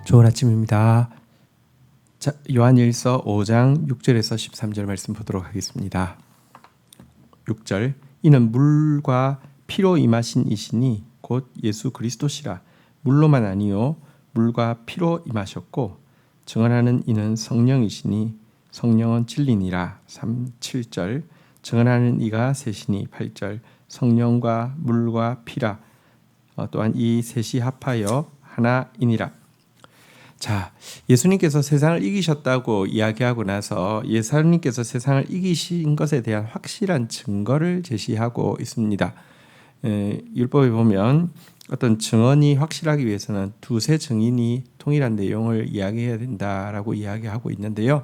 좋은 아침입니다. 자, 요한일서 5장 6절에서 13절 말씀 보도록 하겠습니다. 6절 이는 물과 피로 임하신 이시니 곧 예수 그리스도시라. 물로만 아니요 물과 피로 임하셨고 증언하는 이는 성령이시니 성령은 진리니라. 7절 증언하는 이가 셋이니 8절 성령과 물과 피라. 또한 이 셋이 합하여 하나이니라. 자, 예수님께서 세상을 이기셨다고 이야기하고 나서 예수님께서 세상을 이기신 것에 대한 확실한 증거를 제시하고 있습니다. 율법에 보면 어떤 증언이 확실하기 위해서는 두세 증인이 동일한 내용을 이야기해야 된다라고 이야기하고 있는데요.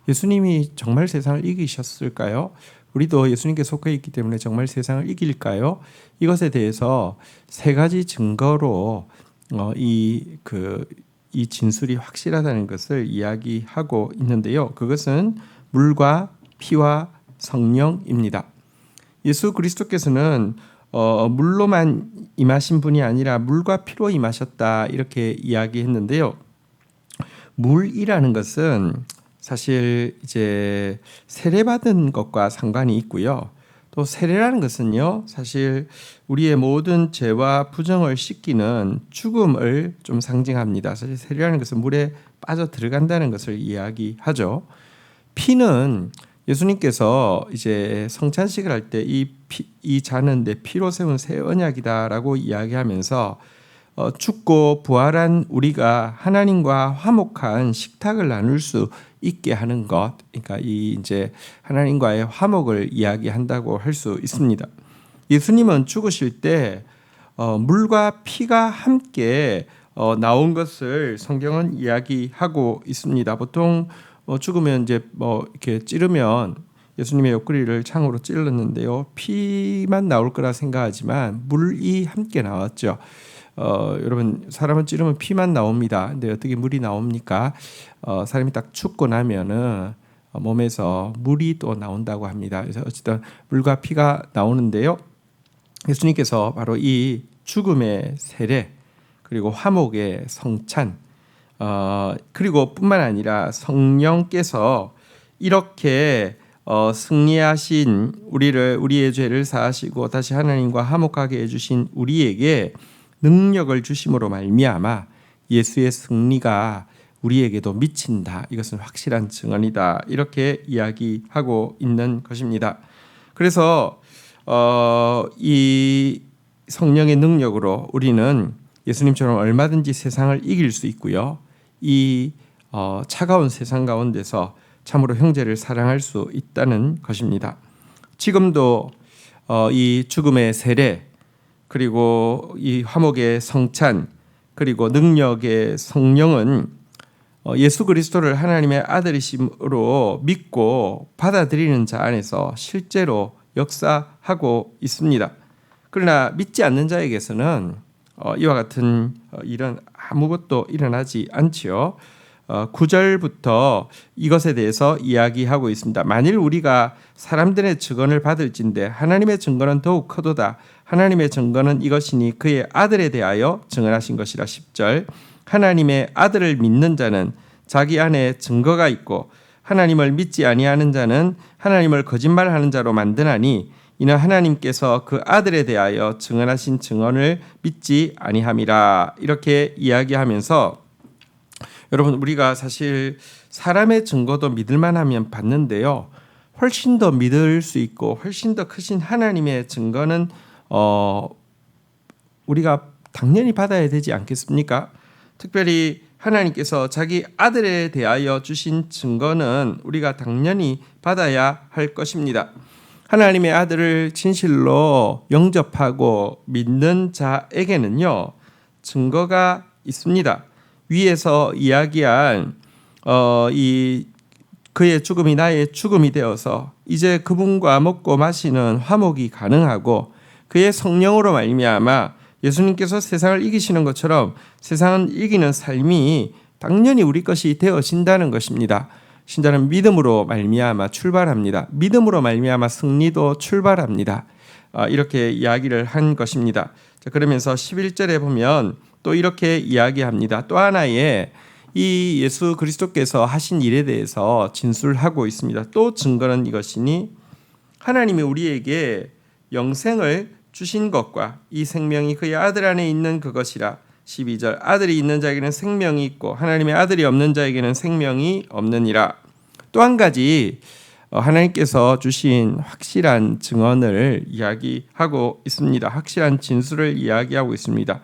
예수님이 정말 세상을 이기셨을까요? 우리도 예수님께 속해 있기 때문에 정말 세상을 이길까요? 이것에 대해서 세 가지 증거로 이 진술이 확실하다는 것을 이야기하고 있는데요. 그것은 물과 피와 성령입니다. 예수 그리스도께서는 물로만 임하신 분이 아니라 물과 피로 임하셨다 이렇게 이야기했는데요. 물이라는 것은 사실 이제 세례받은 것과 상관이 있고요. 또 세례라는 것은요, 사실 우리의 모든 죄와 부정을 씻기는 죽음을 좀 상징합니다. 사실 세례라는 것은 물에 빠져 들어간다는 것을 이야기하죠. 피는 예수님께서 이제 성찬식을 할 때 이 잔은 내 피로 세운 새 언약이다라고 이야기하면서 죽고 부활한 우리가 하나님과 화목한 식탁을 나눌 수 있게 하는 것, 그러니까 이 이제 하나님과의 화목을 이야기한다고 할 수 있습니다. 예수님은 죽으실 때 물과 피가 함께 나온 것을 성경은 이야기하고 있습니다. 보통 죽으면 이제 이렇게 찌르면 예수님의 옆구리를 창으로 찔렀는데요, 피만 나올 거라 생각하지만 물이 함께 나왔죠. 여러분, 사람은 찌르면 피만 나옵니다. 근데 어떻게 물이 나옵니까? 사람이 딱 죽고 나면은 몸에서 물이 또 나온다고 합니다. 그래서 어쨌든 물과 피가 나오는데요. 예수님께서 바로 이 죽음의 세례, 그리고 화목의 성찬, 그리고 뿐만 아니라 성령께서 이렇게 승리하신 우리의 죄를 사하시고 다시 하나님과 화목하게 해주신 우리에게 능력을 주심으로 말미암아 예수의 승리가 우리에게도 미친다. 이것은 확실한 증언이다. 이렇게 이야기하고 있는 것입니다. 그래서 이 성령의 능력으로 우리는 예수님처럼 얼마든지 세상을 이길 수 있고요. 이 차가운 세상 가운데서 참으로 형제를 사랑할 수 있다는 것입니다. 지금도 이 죽음의 세례, 그리고 이 화목의 성찬, 그리고 능력의 성령은 예수 그리스도를 하나님의 아들이심으로 믿고 받아들이는 자 안에서 실제로 역사하고 있습니다. 그러나 믿지 않는 자에게서는 이와 같은 일은 아무것도 일어나지 않지요. 9절부터 이것에 대해서 이야기하고 있습니다. 만일 우리가 사람들의 증언을 받을진대 하나님의 증거는 더욱 크도다. 하나님의 증거는 이것이니 그의 아들에 대하여 증언하신 것이라. 10절 하나님의 아들을 믿는 자는 자기 안에 증거가 있고 하나님을 믿지 아니하는 자는 하나님을 거짓말하는 자로 만드나니 이는 하나님께서 그 아들에 대하여 증언하신 증언을 믿지 아니함이라. 이렇게 이야기하면서 여러분, 우리가 사실 사람의 증거도 믿을만 하면 받는데요, 훨씬 더 믿을 수 있고 훨씬 더 크신 하나님의 증거는 우리가 당연히 받아야 되지 않겠습니까? 특별히 하나님께서 자기 아들에 대하여 주신 증거는 우리가 당연히 받아야 할 것입니다. 하나님의 아들을 진실로 영접하고 믿는 자에게는요, 증거가 있습니다. 위에서 이야기한 이 그의 죽음이 나의 죽음이 되어서 이제 그분과 먹고 마시는 화목이 가능하고 그의 성령으로 말미암아 예수님께서 세상을 이기시는 것처럼 세상을 이기는 삶이 당연히 우리 것이 되어진다는 것입니다. 신자는 믿음으로 말미암아 출발합니다. 믿음으로 말미암아 승리도 출발합니다. 이렇게 이야기를 한 것입니다. 자, 그러면서 11절에 보면 또 이렇게 이야기합니다. 또 하나의 이 예수 그리스도께서 하신 일에 대해서 진술하고 있습니다. 또 증거는 이것이니 하나님이 우리에게 영생을 주신 것과 이 생명이 그의 아들 안에 있는 그것이라. 12절 아들이 있는 자에게는 생명이 있고 하나님의 아들이 없는 자에게는 생명이 없느니라. 또 한 가지 하나님께서 주신 확실한 증언을 이야기하고 있습니다. 확실한 진술을 이야기하고 있습니다.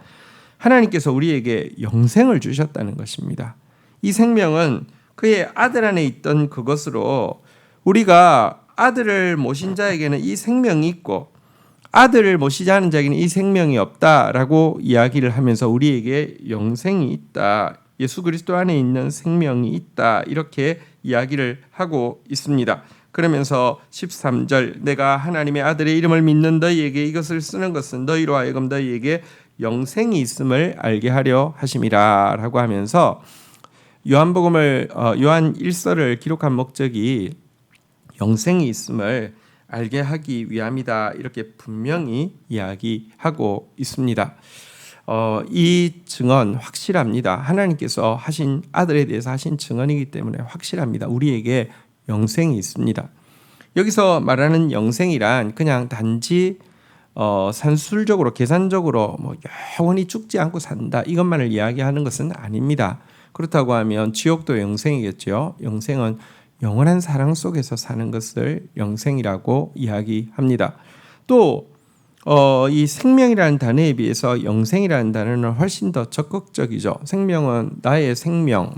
하나님께서 우리에게 영생을 주셨다는 것입니다. 이 생명은 그의 아들 안에 있던 그것으로 우리가 아들을 모신 자에게는 이 생명이 있고 아들을 모시지 않은 자에게는 이 생명이 없다라고 이야기를 하면서 우리에게 영생이 있다. 예수 그리스도 안에 있는 생명이 있다. 이렇게 이야기를 하고 있습니다. 그러면서 13절 내가 하나님의 아들의 이름을 믿는 너희에게 이것을 쓰는 것은 너희로 하여금 너희에게 영생이 있음을 알게 하려 하심이라 라고 하면서 요한복음을 요한 1서를 기록한 목적이 영생이 있음을 알게 하기 위함이다. 이렇게 분명히 이야기하고 있습니다. 이 증언 확실합니다. 하나님께서 하신 아들에 대해서 하신 증언이기 때문에 확실합니다. 우리에게 영생이 있습니다. 여기서 말하는 영생이란 그냥 단지 산술적으로 계산적으로 영원히 죽지 않고 산다 이것만을 이야기하는 것은 아닙니다. 그렇다고 하면 지옥도 영생이겠죠. 영생은 영원한 사랑 속에서 사는 것을 영생이라고 이야기합니다. 또 이 생명이라는 단어에 비해서 영생이라는 단어는 훨씬 더 적극적이죠. 생명은 나의 생명,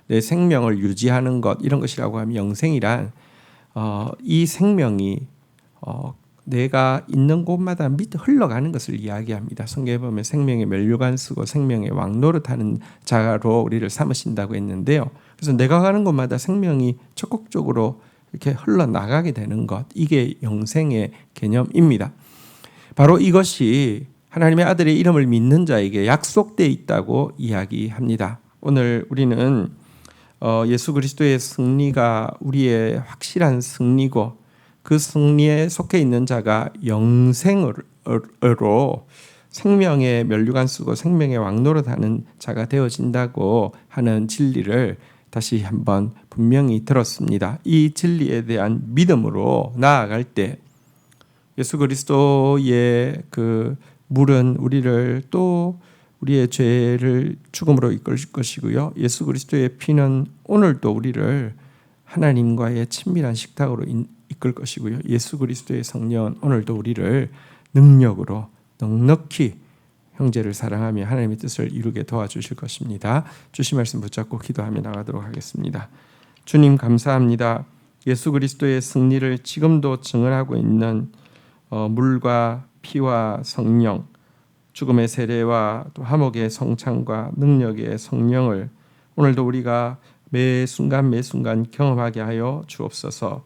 내 생명을 유지하는 것 이런 것이라고 하면 영생이란 이 생명이 내가 있는 곳마다 밑에 흘러가는 것을 이야기합니다. 성경에 보면 생명의 면류관 쓰고 생명의 왕노릇하는 자로 우리를 삼으신다고 했는데요. 그래서 내가 가는 곳마다 생명이 적극적으로 이렇게 흘러나가게 되는 것, 이게 영생의 개념입니다. 바로 이것이 하나님의 아들의 이름을 믿는 자에게 약속되어 있다고 이야기합니다. 오늘 우리는 예수 그리스도의 승리가 우리의 확실한 승리고 그 승리에 속해 있는 자가 영생으로 생명의 면류관 쓰고 생명의 왕노릇하는 자가 되어진다고 하는 진리를 다시 한번 분명히 들었습니다. 이 진리에 대한 믿음으로 나아갈 때 예수 그리스도의 그 물은 우리를 또 우리의 죄를 죽음으로 이끌 것이고요. 예수 그리스도의 피는 오늘도 우리를 하나님과의 친밀한 식탁으로 이끌 것이고요. 예수 그리스도의 성령은 오늘도 우리를 능력으로 넉넉히 형제를 사랑하며 하나님의 뜻을 이루게 도와주실 것입니다. 주신 말씀 붙잡고 기도하며 나가도록 하겠습니다. 주님 감사합니다. 예수 그리스도의 승리를 지금도 증언하고 있는 물과 피와 성령, 죽음의 세례와 또 화목의 성찬과 능력의 성령을 오늘도 우리가 매 순간 경험하게 하여 주옵소서.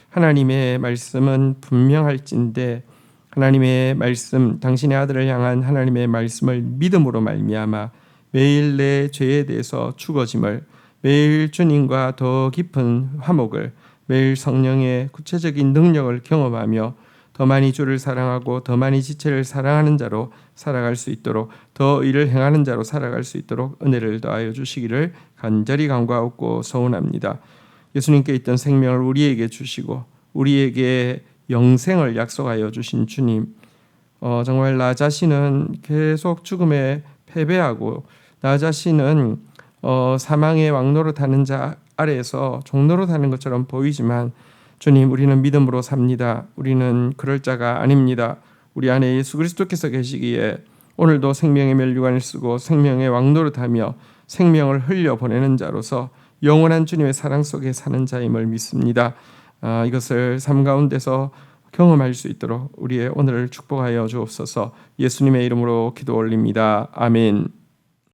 하나님의 말씀은 분명할진대 하나님의 말씀, 당신의 아들을 향한 하나님의 말씀을 믿음으로 말미암아 매일 내 죄에 대해서 죽어짐을, 매일 주님과 더 깊은 화목을, 매일 성령의 구체적인 능력을 경험하며 더 많이 주를 사랑하고 더 많이 지체를 사랑하는 자로 살아갈 수 있도록, 더 의를 행하는 자로 살아갈 수 있도록 은혜를 더하여 주시기를 간절히 간구하고 소원합니다. 예수님께 있던 생명을 우리에게 주시고 우리에게 영생을 약속하여 주신 주님, 정말 나 자신은 계속 죽음에 패배하고 나 자신은 사망의 왕노릇하는 자 아래에서 종노릇하는 것처럼 보이지만 주님, 우리는 믿음으로 삽니다. 우리는 그럴 자가 아닙니다. 우리 안에 예수 그리스도께서 계시기에 오늘도 생명의 면류관을 쓰고 생명의 왕노릇하며 생명을 흘려보내는 자로서 영원한 주님의 사랑 속에 사는 자임을 믿습니다. 이것을 삶 가운데서 경험할 수 있도록 우리의 오늘을 축복하여 주옵소서. 예수님의 이름으로 기도 올립니다. 아멘.